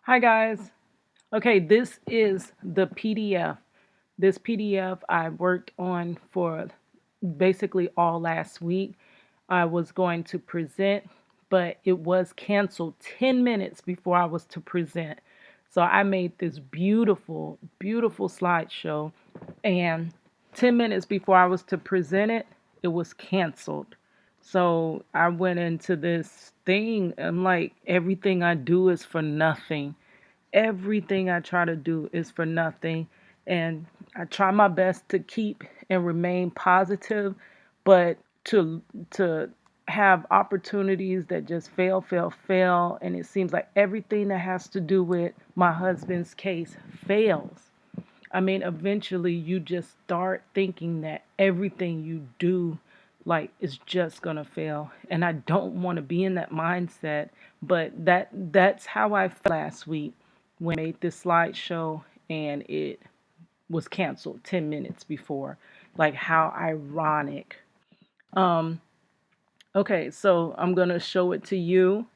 Hi guys. Okay, this is the PDF. This PDF I worked on for basically all last week. I was going to present, but it was canceled 10 minutes before I was to present. So I made this beautiful, beautiful slideshow, and 10 minutes before I was to present it, it was canceled. So I went into this thing. I'm like, everything I do is for nothing. Everything I try to do is for nothing. And I try my best to keep and remain positive, but to have opportunities that just fail, and it seems like everything that has to do with my husband's case fails. I mean, eventually you just start thinking that everything you do like is just gonna fail. And I don't want to be in that mindset, but that's how I felt last week when I made this slideshow and it was canceled 10 minutes before. Like how ironic. Um, okay, so I'm gonna show it to you.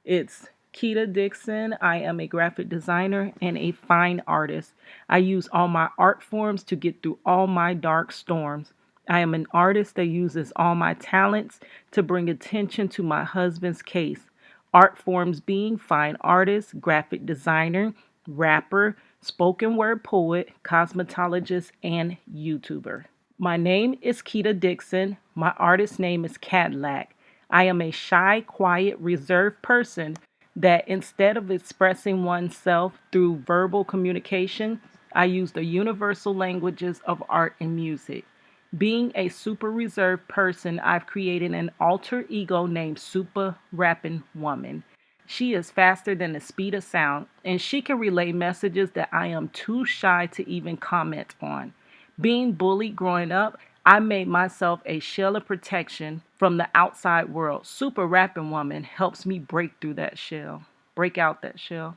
It's Keita Dixon. I am a graphic designer and a fine artist. I use all my art forms to get through all my dark storms. I am an artist that uses all my talents to bring attention to my husband's case. Art forms being fine artist, graphic designer, rapper, spoken word poet, cosmetologist, and YouTuber. My name is Keita Dixon. My artist name is Cadillac. I am a shy, quiet, reserved person that instead of expressing oneself through verbal communication, I use the universal languages of art and music. Being a super reserved person, I've created an alter ego named Super Rapping Woman. She is faster than the speed of sound, and she can relay messages that I am too shy to even comment on. Being bullied growing up, I made myself a shell of protection from the outside world. Super Rapping Woman helps me break through that shell, break out that shell.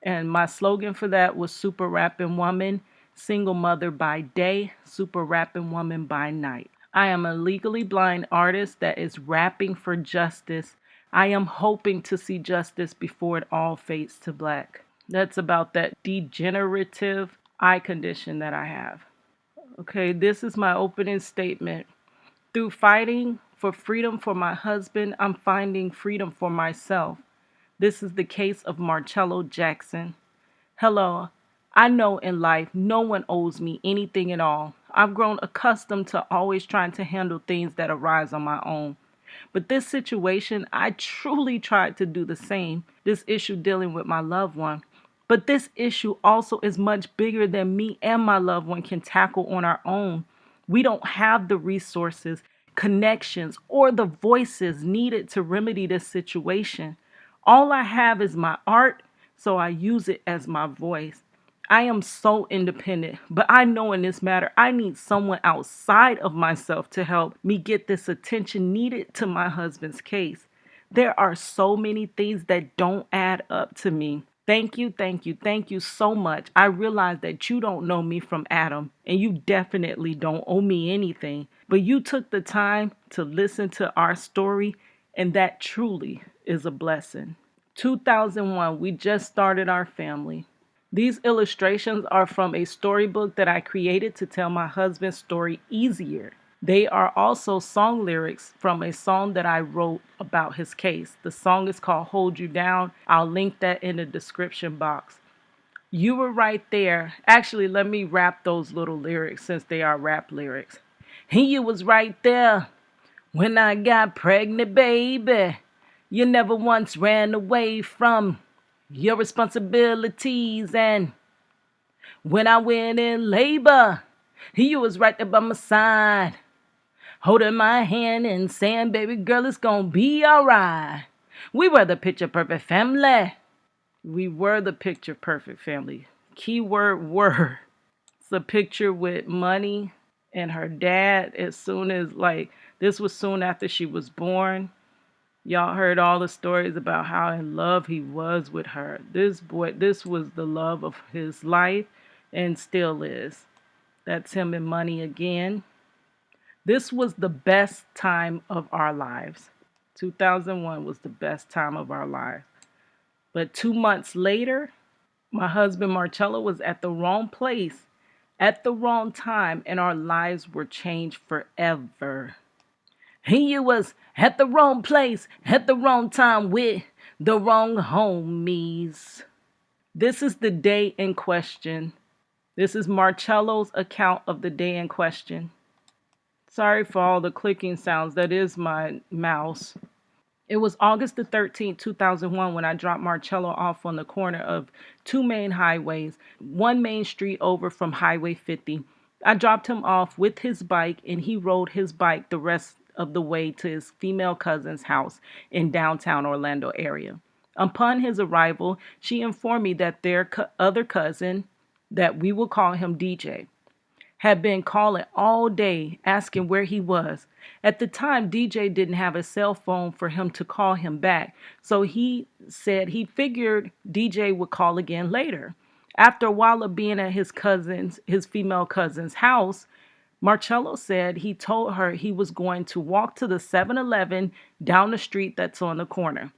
And my slogan for that was Super Rapping Woman, single mother by day, super rapping woman by night. I am a legally blind artist that is rapping for justice. I am hoping to see justice before it all fades to black. That's about that degenerative eye condition that I have. Okay, this is my opening statement. Through fighting for freedom for my husband, I'm finding freedom for myself. This is the case of Marcello Jackson. Hello, I know in life no one owes me anything at all. I've grown accustomed to always trying to handle things that arise on my own. But this situation, I truly tried to do the same. This issue dealing with my loved one. But this issue also is much bigger than me and my loved one can tackle on our own. We don't have the resources, connections, or the voices needed to remedy this situation. All I have is my art, so I use it as my voice. I am so independent, but I know in this matter, I need someone outside of myself to help me get this attention needed to my husband's case. There are so many things that don't add up to me. Thank you so much. I realize that you don't know me from Adam, and you definitely don't owe me anything. But you took the time to listen to our story, and that truly is a blessing. 2001, we just started our family. These illustrations are from a storybook that I created to tell my husband's story easier. They are also song lyrics from a song that I wrote about his case. The song is called Hold You Down. I'll link that in the description box. You were right there. Actually, let me rap those little lyrics since they are rap lyrics. You was right there when I got pregnant, baby. You never once ran away from your responsibilities, and when I went in labor, you was right there by my side, holding my hand and saying, baby girl, it's gonna be alright. We were the picture perfect family. We were the picture perfect family. Keyword were. It's a picture with money and her dad as soon as, like, this was soon after she was born. Y'all heard all the stories about how in love he was with her. This boy, this was the love of his life and still is. That's him and money again. This was the best time of our lives. 2001 was the best time of our lives. But 2 months later, my husband Marcello was at the wrong place at the wrong time, and our lives were changed forever. He was at the wrong place at the wrong time with the wrong homies. This is the day in question. This is Marcello's account of the day in question. Sorry for all the clicking sounds. That is my mouse. It was August the 13th, 2001, when I dropped Marcello off on the corner of two main highways, one main street over from Highway 50. I dropped him off with his bike, and he rode his bike the rest of the way to his female cousin's house in downtown Orlando area. Upon his arrival, she informed me that their other cousin, that we will call him DJ, had been calling all day asking where he was. At the time, DJ didn't have a cell phone for him to call him back, so he said he figured DJ would call again later. After a while of being at his female cousin's house, Marcello said he told her he was going to walk to the 7-Eleven down the street that's on the corner.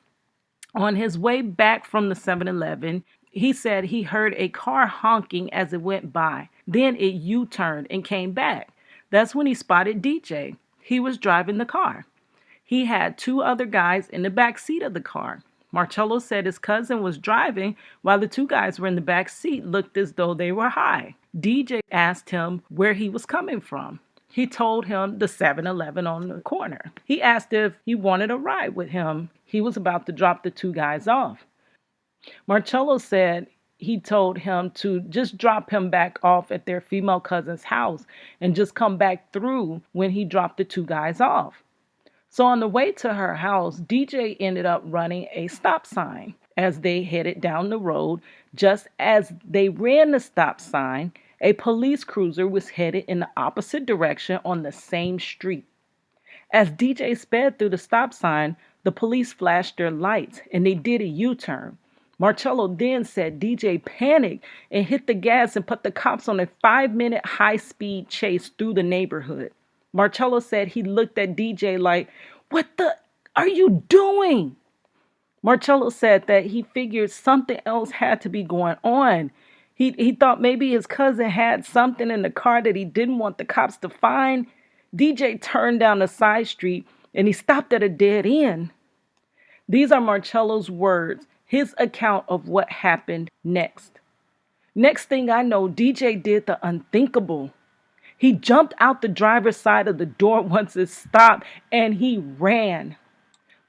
On his way back from the 7-Eleven, he said he heard a car honking as it went by. Then it U-turned and came back. That's when he spotted DJ. He was driving the car. He had two other guys in the back seat of the car. Marcello said his cousin was driving while the two guys were in the back seat looked as though they were high. DJ asked him where he was coming from. He told him the 7-Eleven on the corner. He asked if he wanted a ride with him. He was about to drop the two guys off. Marcello said he told him to just drop him back off at their female cousin's house and just come back through when he dropped the two guys off. So on the way to her house, DJ ended up running a stop sign as they headed down the road. Just as they ran the stop sign, a police cruiser was headed in the opposite direction on the same street. As DJ sped through the stop sign, the police flashed their lights and they did a U-turn. Marcello then said DJ panicked and hit the gas and put the cops on a 5-minute high-speed chase through the neighborhood. Marcello said he looked at DJ like, "What the are you doing?" Marcello said that he figured something else had to be going on. He thought maybe his cousin had something in the car that he didn't want the cops to find. DJ turned down a side street and he stopped at a dead end. These are Marcello's words, his account of what happened next. Next thing I know, DJ did the unthinkable. He jumped out the driver's side of the door once it stopped and he ran.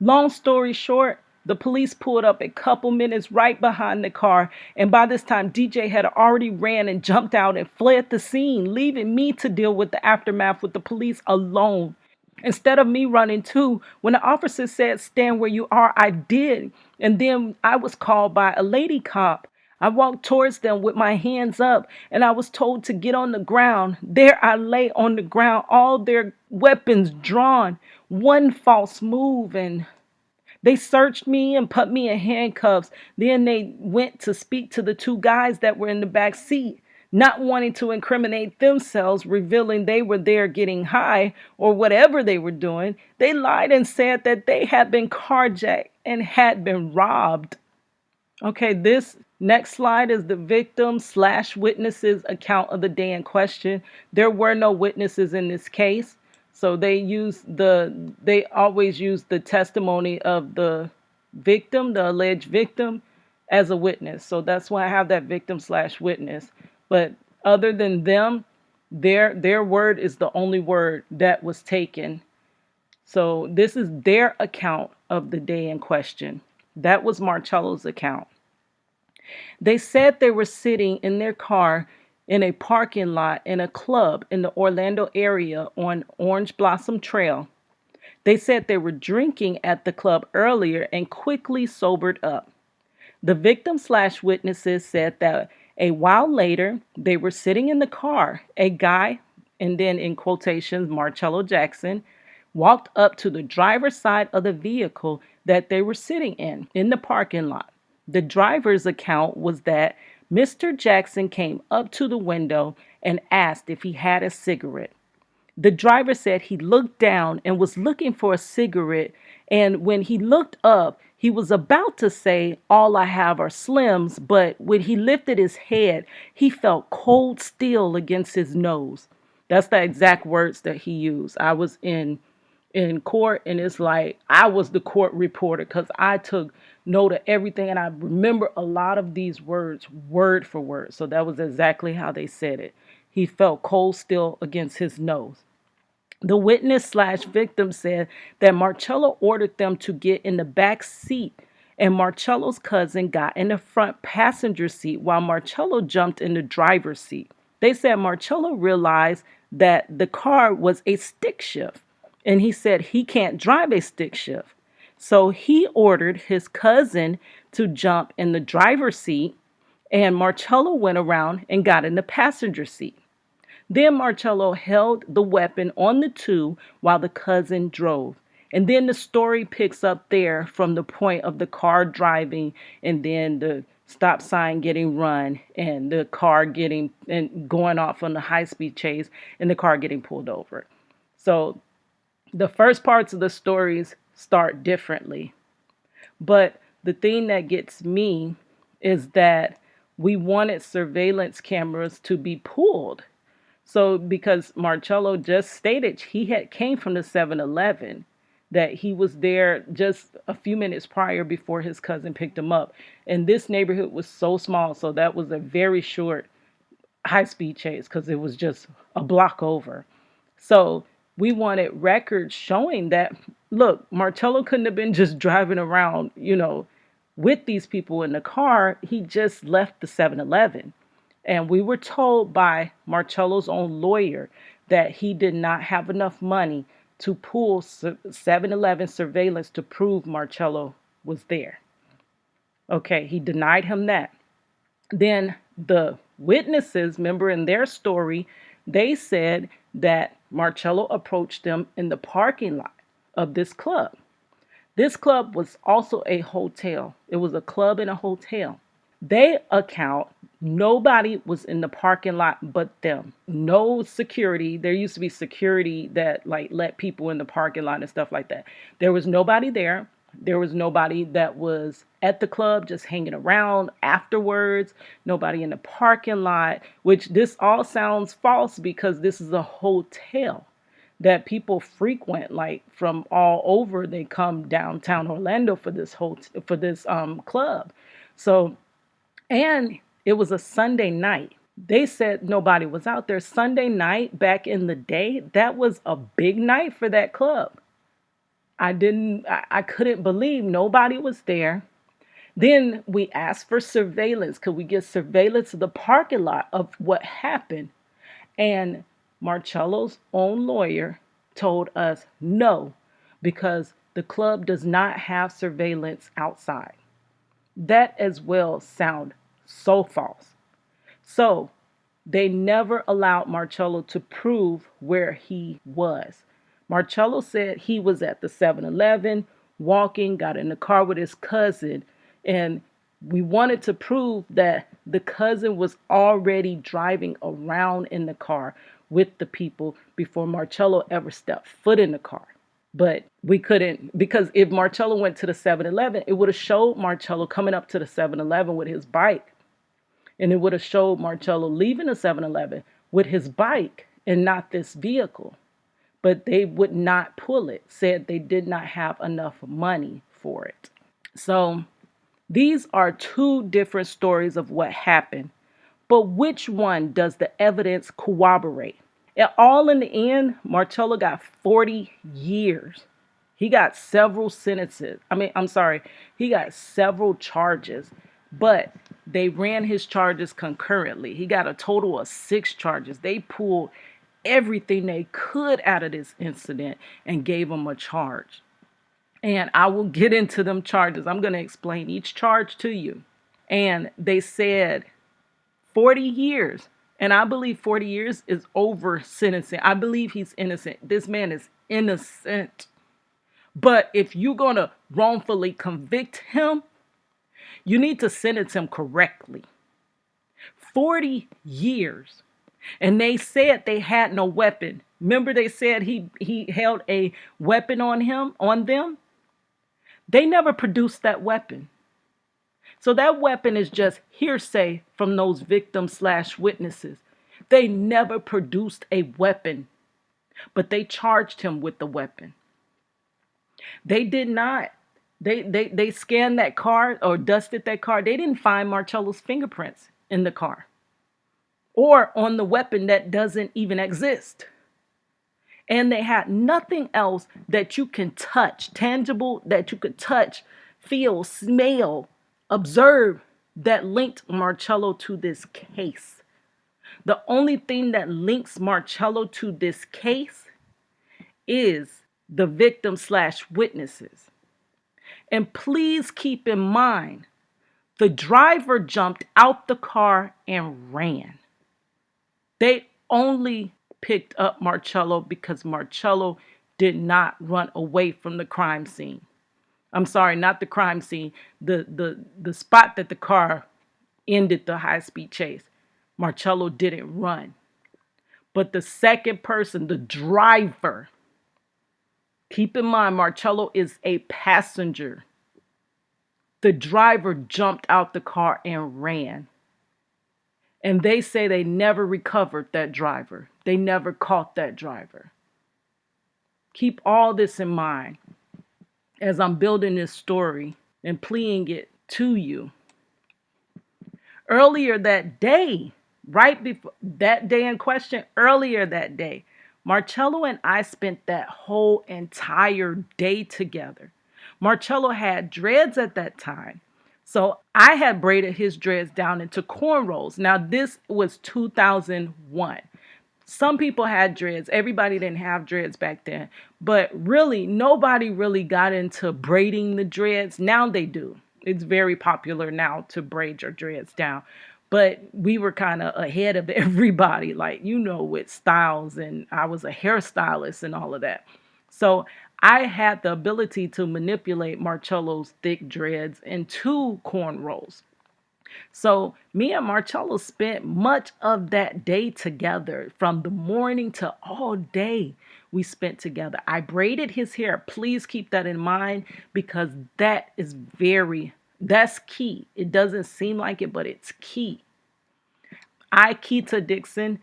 Long story short, the police pulled up a couple minutes right behind the car, and by this time DJ had already ran and jumped out and fled the scene, leaving me to deal with the aftermath with the police alone. Instead of me running too, when the officer said stand where you are, I did, and then I was called by a lady cop. I walked towards them with my hands up and I was told to get on the ground. There I lay on the ground, all their weapons drawn. One false move and they searched me and put me in handcuffs. Then they went to speak to the two guys that were in the back seat, not wanting to incriminate themselves, revealing they were there getting high or whatever they were doing. They lied and said that they had been carjacked and had been robbed. Okay, this next slide is the victim/witnesses account of the day in question. There were no witnesses in this case, so they always use the testimony of the victim, the alleged victim, as a witness. So that's why I have that victim/witness. But other than them, their word is the only word that was taken. So this is their account of the day in question. That was Marcello's account. They said they were sitting in their car in a parking lot in a club in the Orlando area on Orange Blossom Trail. They said they were drinking at the club earlier and quickly sobered up. The victim/witnesses said that a while later, they were sitting in the car. A guy, and then in quotations, Marcello Jackson, walked up to the driver's side of the vehicle that they were sitting in the parking lot. The driver's account was that Mr. Jackson came up to the window and asked if he had a cigarette. The driver said he looked down and was looking for a cigarette. And when he looked up, he was about to say, "All I have are Slims." But when he lifted his head, he felt cold steel against his nose. That's the exact words that he used. I was in court, and it's like I was the court reporter because I took note of everything, and I remember a lot of these words word for word. So that was exactly how they said it. He felt cold steel against his nose. The witness slash victim said that Marcello ordered them to get in the back seat, and Marcello's cousin got in the front passenger seat while Marcello jumped in the driver's seat. They said Marcello realized that the car was a stick shift, and he said he can't drive a stick shift. So he ordered his cousin to jump in the driver's seat, and Marcello went around and got in the passenger seat. Then Marcello held the weapon on the two while the cousin drove. And then the story picks up there from the point of the car driving and then the stop sign getting run and the car getting and going off on the high speed chase and the car getting pulled over. So the first parts of the stories start differently. But the thing that gets me is that we wanted surveillance cameras to be pulled. So because Marcello just stated he had came from the 7-Eleven, that he was there just a few minutes prior before his cousin picked him up. And this neighborhood was so small, so that was a very short high-speed chase because it was just a block over. So we wanted records showing that, look, Marcello couldn't have been just driving around, with these people in the car. He just left the 7-Eleven. And we were told by Marcello's own lawyer that he did not have enough money to pull 7-Eleven surveillance to prove Marcello was there. Okay, he denied him that. Then the witnesses, remember in their story, they said that Marcello approached them in the parking lot of this club. This club was also a hotel. It was a club and a hotel. They account nobody was in the parking lot but them. No security. There used to be security that let people in the parking lot and stuff like that. There was nobody there. There was nobody that was at the club just hanging around afterwards. Nobody in the parking lot, which this all sounds false because this is a hotel that people frequent, from all over. They come downtown Orlando for this club. So, and it was a Sunday night. They said nobody was out there. Sunday night back in the day, that was a big night for that club. I couldn't believe nobody was there. Then we asked for surveillance. Could we get surveillance of the parking lot of what happened? And Marcello's own lawyer told us no, because the club does not have surveillance outside. That as well sound so false. So they never allowed Marcello to prove where he was. Marcello said he was at the 7-Eleven, walking, got in the car with his cousin, and we wanted to prove that the cousin was already driving around in the car with the people before Marcello ever stepped foot in the car. But we couldn't, because if Marcello went to the 7-Eleven, it would have showed Marcello coming up to the 7-Eleven with his bike. And it would have showed Marcello leaving the 7-Eleven with his bike and not this vehicle. But they would not pull it, said they did not have enough money for it. So these are two different stories of what happened. But which one does the evidence corroborate? And all in the end, Marcello got 40 years. He got several sentences. He got several charges, but they ran his charges concurrently. He got a total of 6 charges. They pulled everything they could out of this incident and gave him a charge. And I will get into them charges. I'm going to explain each charge to you. And they said 40 years. And I believe 40 years is over sentencing. I believe he's innocent. This man is innocent. But if you're going to wrongfully convict him, you need to sentence him correctly. 40 years. And they said they had no weapon. Remember they said he held a weapon on them? They never produced that weapon. So that weapon is just hearsay from those victims/witnesses. They never produced a weapon, but they charged him with the weapon. They did not. They scanned that car or dusted that car. They didn't find Marcello's fingerprints in the car or on the weapon that doesn't even exist. And they had nothing else that you can touch, tangible, that you could touch, feel, smell, observe, that linked Marcello to this case. The only thing that links Marcello to this case is the victim/witnesses. And please keep in mind, the driver jumped out the car and ran. They only picked up Marcello because Marcello did not run away from the crime scene. I'm sorry, not the crime scene, the spot that the car ended the high-speed chase. Marcello didn't run. But the second person, the driver, keep in mind, Marcello is a passenger. The driver jumped out the car and ran. And they say they never recovered that driver. They never caught that driver. Keep all this in mind as I'm building this story and pleading it to you. Earlier that day, right before that day in question, earlier that day, Marcello and I spent that whole entire day together. Marcello had dreads at that time. So I had braided his dreads down into cornrows. Now this was 2001. Some people had dreads. Everybody didn't have dreads back then. But really, nobody really got into braiding the dreads. Now they do. It's very popular now to braid your dreads down. But we were kind of ahead of everybody, like, with styles. And I was a hairstylist and all of that. So I had the ability to manipulate Marcello's thick dreads into cornrows. So me and Marcello spent much of that day together, from the morning to all day we spent together. I braided his hair. Please keep that in mind, because that's key. It doesn't seem like it, but it's key. Keita Dixon,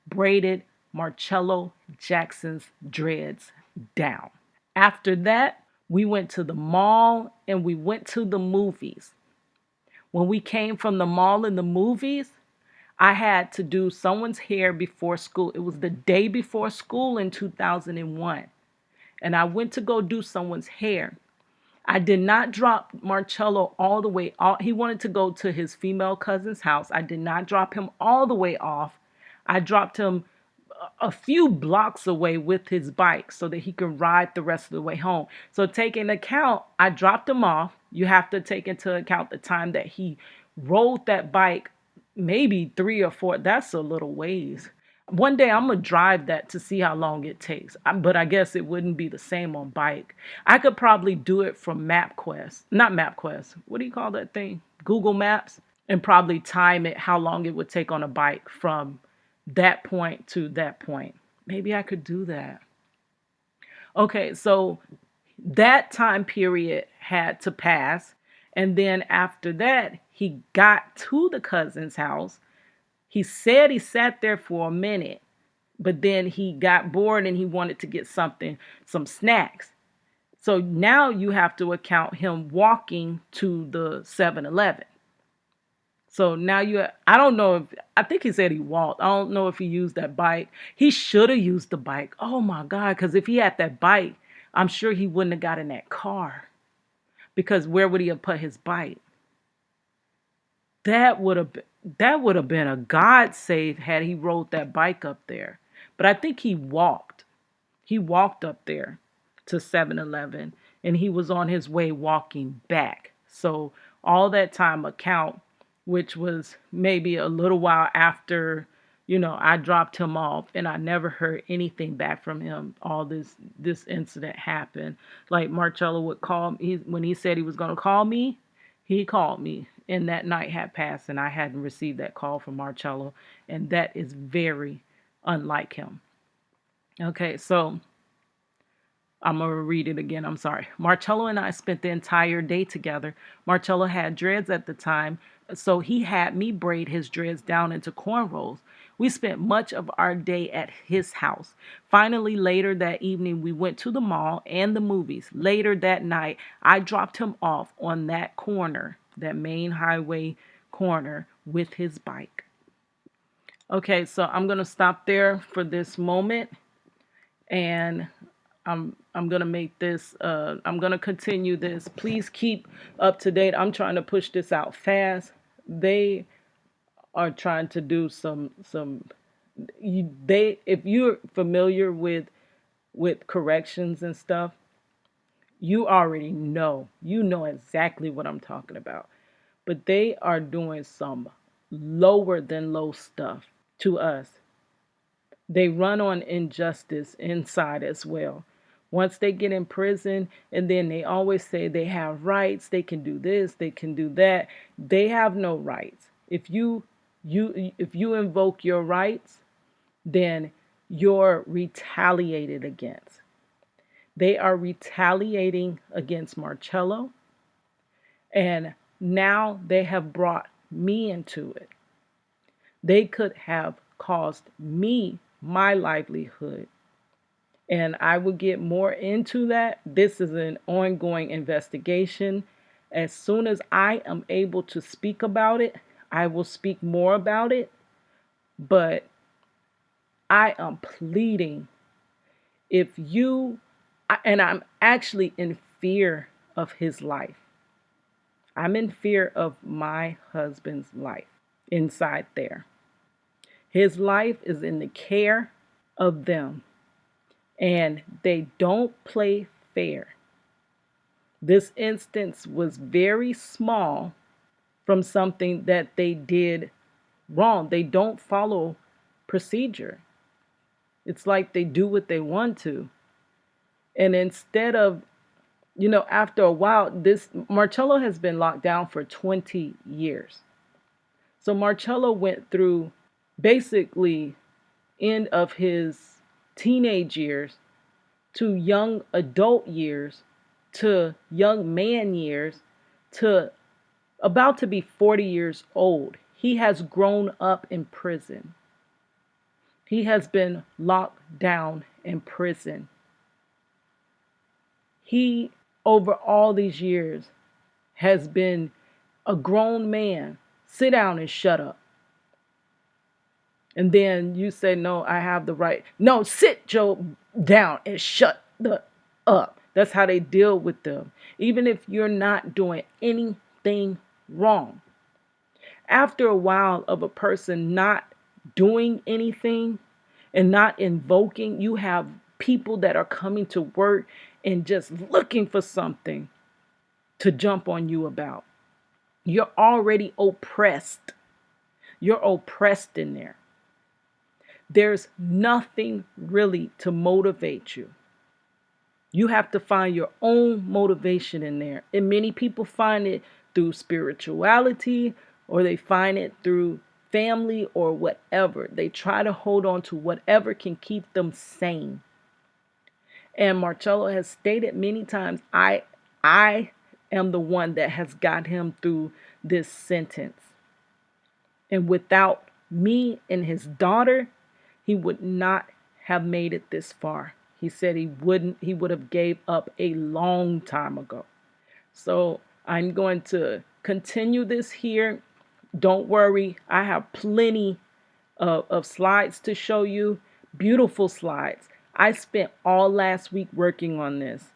braided Marcello Jackson's dreads down. After that, we went to the mall and we went to the movies. When we came from the mall and the movies, I had to do someone's hair before school. It was the day before school in 2001. And I went to go do someone's hair. I did not drop Marcello all the way off. He wanted to go to his female cousin's house. I did not drop him all the way off. I dropped him a few blocks away with his bike so that he can ride the rest of the way home. So taking account, I dropped him off. You have to take into account the time that he rode that bike, maybe 3 or 4. That's a little ways. One day I'm going to drive that to see how long it takes. But I guess it wouldn't be the same on bike. I could probably do it from MapQuest. Not MapQuest. What do you call that thing? Google Maps. And probably time it how long it would take on a bike from that point to that point. Maybe I could do that. Okay, so that time period had to pass. And then after that, he got to the cousin's house. He said he sat there for a minute, but then he got bored and he wanted to get some snacks. So now you have to account him walking to the 7-Eleven. So now I don't know I think he said he walked. I don't know if he used that bike. He should have used the bike. Oh my God, because if he had that bike, I'm sure he wouldn't have got in that car. Because where would he have put his bike? That would have been a God save had he rode that bike up there. But I think he walked. He walked up there to 7-Eleven, and he was on his way walking back. So all that time account, which was maybe a little while after, I dropped him off, and I never heard anything back from him. All this incident happened. Like Marcello would call me when he said he was going to call me. He called me and that night had passed, and I hadn't received that call from Marcello, and that is very unlike him. Okay, so I'm going to read it again. I'm sorry. Marcello and I spent the entire day together. Marcello had dreads at the time, so he had me braid his dreads down into cornrows. We spent much of our day at his house. Finally, later that evening, we went to the mall and the movies. Later that night, I dropped him off on that corner, that main highway corner, with his bike. Okay, so I'm going to stop there for this moment, and I'm gonna make this I'm gonna continue this. Please keep up to date. I'm trying to push this out fast. They are trying to do they, if you're familiar with corrections and stuff, you already know. You know exactly what I'm talking about. But they are doing some lower than low stuff to us. They run on injustice inside as well. Once they get in prison, and then they always say they have rights, they can do this, they can do that. They have no rights. If you invoke your rights, then you're retaliated against. They are retaliating against Marcello, and now they have brought me into it. They could have cost me my livelihood. And I will get more into that. This is an ongoing investigation. As soon as I am able to speak about it, I will speak more about it. But I am pleading, if you, and I'm actually in fear of his life. I'm in fear of my husband's life inside there. His life is in the care of them, and they don't play fair. This instance was very small from something that they did wrong. They don't follow procedure. It's like they do what they want to. And instead of, after a while, this Marcello has been locked down for 20 years. So Marcello went through basically end of his teenage years to young adult years to young man years to about to be 40 years old. He has grown up in prison. He has been locked down in prison. He, over all these years, has been a grown man. Sit down and shut up. And then you say, no, I have the right. No, sit Joe down and shut the up. That's how they deal with them. Even if you're not doing anything wrong. After a while of a person not doing anything and not invoking, you have people that are coming to work and just looking for something to jump on you about. You're already oppressed. You're oppressed in there. There's nothing really to motivate you. You have to find your own motivation in there. And many people find it through spirituality, or they find it through family or whatever. They try to hold on to whatever can keep them sane. And Marcello has stated many times, I am the one that has got him through this sentence. And without me and his daughter, he would not have made it this far. He said he would have gave up a long time ago. So I'm going to continue this here. Don't worry, I have plenty of slides to show you. Beautiful slides. I spent all last week working on this,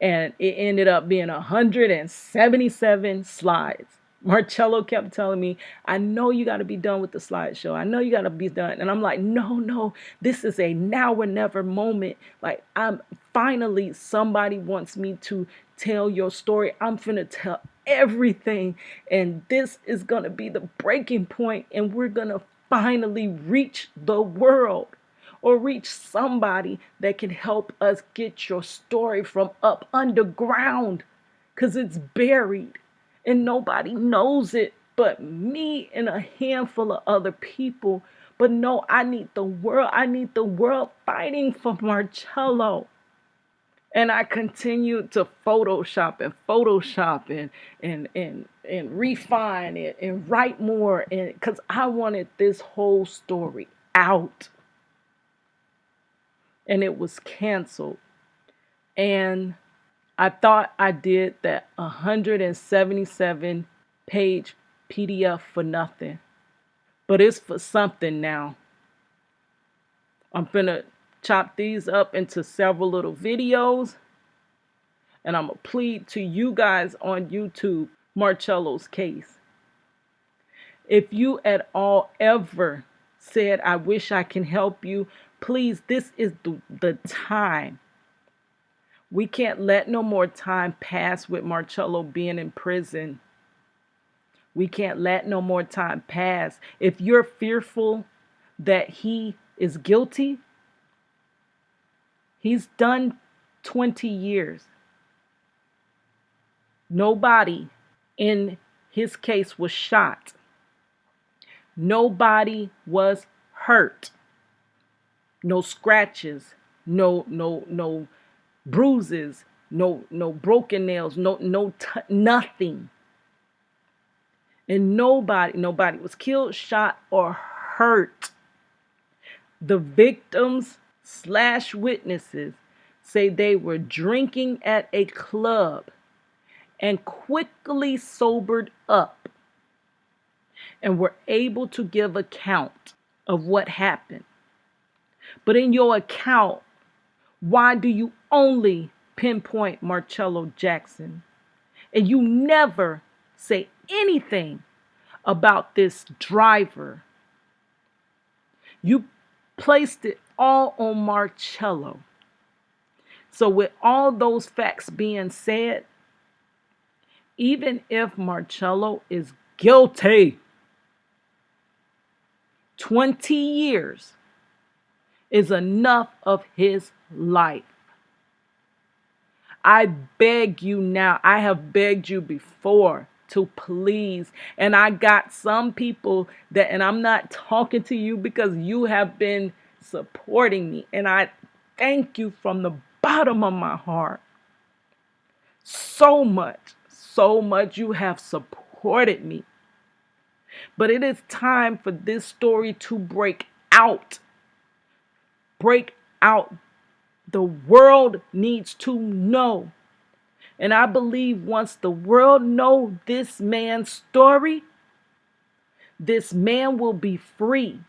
and it ended up being 177 slides. Marcello kept telling me, I know you got to be done with the slideshow. I know you got to be done. And I'm like, no, this is a now or never moment. Like, I'm finally, somebody wants me to tell your story. I'm finna tell everything. And this is going to be the breaking point, and we're going to finally reach the world, or reach somebody that can help us get your story from up underground, because it's buried. And nobody knows it but me and a handful of other people. But no, I need the world. I need the world fighting for Marcello. And I continued to Photoshop and refine it and write more, and because I wanted this whole story out. And it was canceled. And I thought I did that 177 page PDF for nothing. But it's for something now. I'm finna chop these up into several little videos. And I'm going to plead to you guys on YouTube Marcello's case. If you at all ever said, I wish I can help you, please, this is the time. We can't let no more time pass with Marcello being in prison. We can't let no more time pass. If you're fearful that he is guilty, he's done 20 years. Nobody in his case was shot. Nobody was hurt. No scratches, no bruises, no broken nails, nothing. And nobody was killed, shot, or hurt. The victims / witnesses say they were drinking at a club and quickly sobered up and were able to give account of what happened. But in your account, why do you only pinpoint Marcello Jackson? And you never say anything about this driver. You placed it all on Marcello. So with all those facts being said, even if Marcello is guilty, 20 years is enough of his life. I beg you now, I have begged you before to please. And I got some people that, and I'm not talking to you because you have been supporting me. And I thank you from the bottom of my heart. So much you have supported me. But it is time for this story to break out. Break out. The world needs to know. And I believe once the world knows this man's story, this man will be free.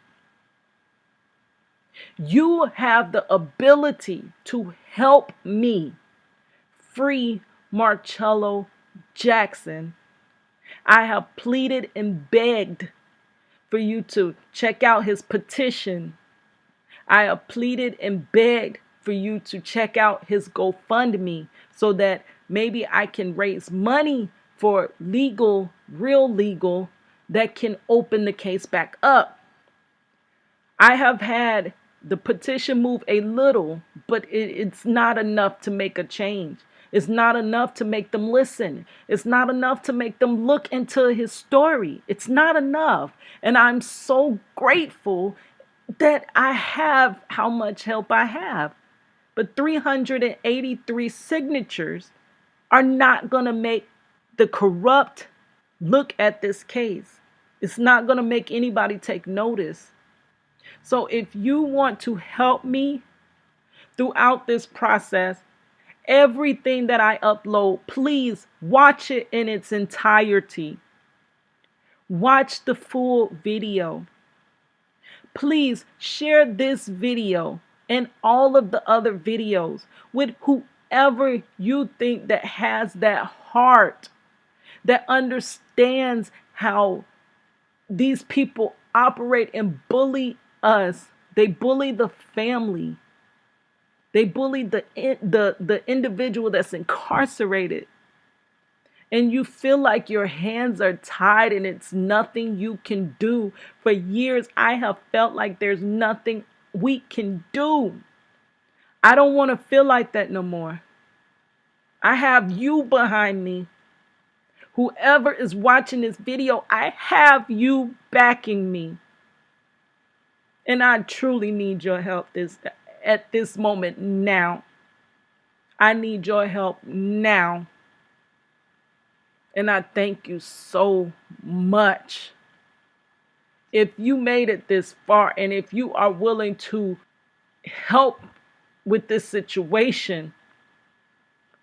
You have the ability to help me free Marcello Jackson. I have pleaded and begged for you to check out his petition. I have pleaded and begged for you to check out his GoFundMe so that maybe I can raise money for real legal, that can open the case back up. I have had the petition move a little, but it's not enough to make a change. It's not enough to make them listen. It's not enough to make them look into his story. It's not enough. And I'm so grateful that I have how much help I have. But 383 signatures are not going to make the corrupt look at this case. It's not going to make anybody take notice. So if you want to help me throughout this process, everything that I upload, please watch it in its entirety. Watch the full video. Please share this video and all of the other videos with whoever you think that has that heart, that understands how these people operate and bully us. They bully the family. They bully the individual that's incarcerated. And you feel like your hands are tied and it's nothing you can do. For years, I have felt like there's nothing we can do. I don't want to feel like that no more. I have you behind me Whoever is watching this video, I have you backing me. And I truly need your help at this moment now. I need your help now. And I thank you so much. If you made it this far and if you are willing to help with this situation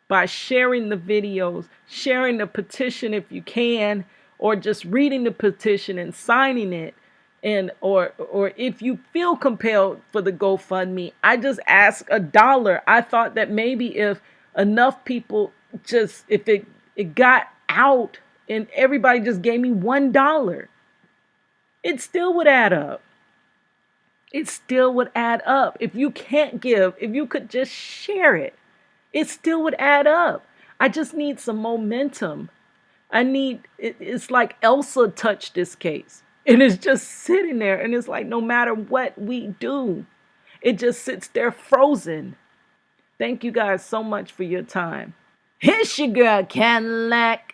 by sharing the videos, sharing the petition if you can, or just reading the petition and signing it, and or if you feel compelled for the GoFundMe, I just ask $1. I thought that maybe if enough people just if it got out and everybody just gave me $1, it still would add up. It still would add up. If you can't give, if you could just share it, it still would add up. I just need some momentum. It's like Elsa touched this case. And it's just sitting there. And it's like no matter what we do, it just sits there frozen. Thank you guys so much for your time. It's your girl, Cadillac.